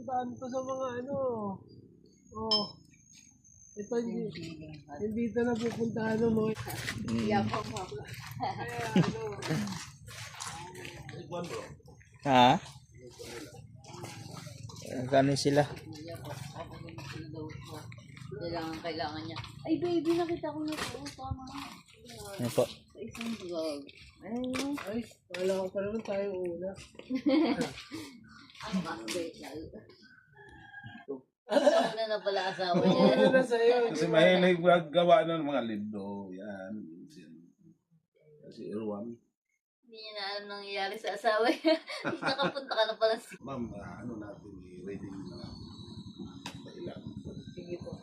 Puntaan to sa mga ano. Oh. Ito hindi ito na pupuntahan ng mga Yapang mo. kaya ano. Ha? Gano'n sila? Kailangan niya. Ay, baby, nakita ko na po. Tama. Ano po? Sa isang vlog. Ay, wala ko pa naman tayo una. Ang special. Ano na pala asawa niya? Ano na sa'yo? Kasi mahilig gawa ng mga lindo. Yan. Kasi Irwan. Hindi niya na alam nangyayari sa asawa niya. Nakapunta ka na pala sa... Ma'am, ano natin, ready na ilan. Sige po.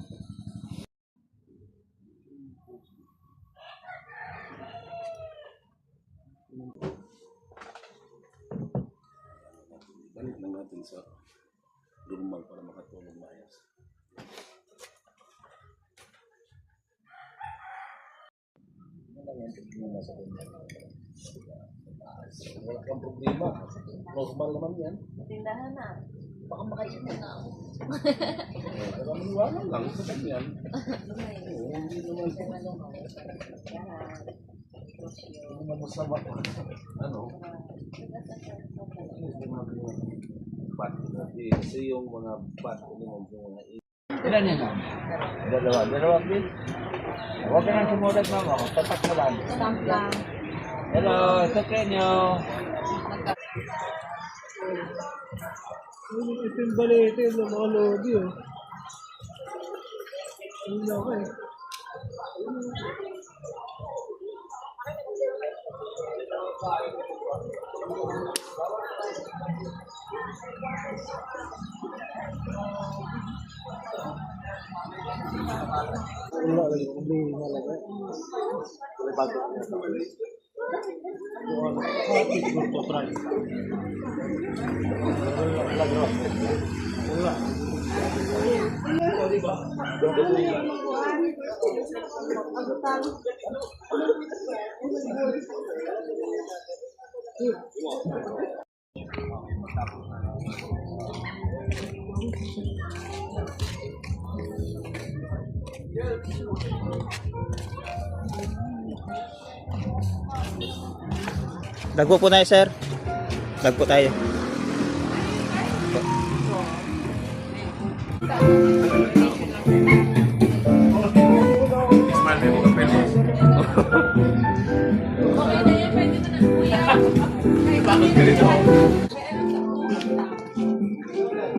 Balik lang natin sa normal para makatulog maayos. Wala kang problema. Normal naman yan. Tindahan na. Baka makaisip na ako. Pero maniwala lang sa kanyan. Oo, hindi naman. Hindi naman masama. Ano? Bat natin. Kasi yung mga bat, yung mga Ilan yan, ma'am? Dalawa. Dalawa, please. Huwag ka nang sumulat, ma'am. Tatak na lang. Stamp lang. Hello, sa Kenyo. Ito yung balete ng mga lodi, oh. Ano na ako, eh. Wala lang yung hindi malaga. Wala bago niya sa wala. Hati grupo try. Wala. O diba? Dagpo po tayo, sir. Dagpo tayo.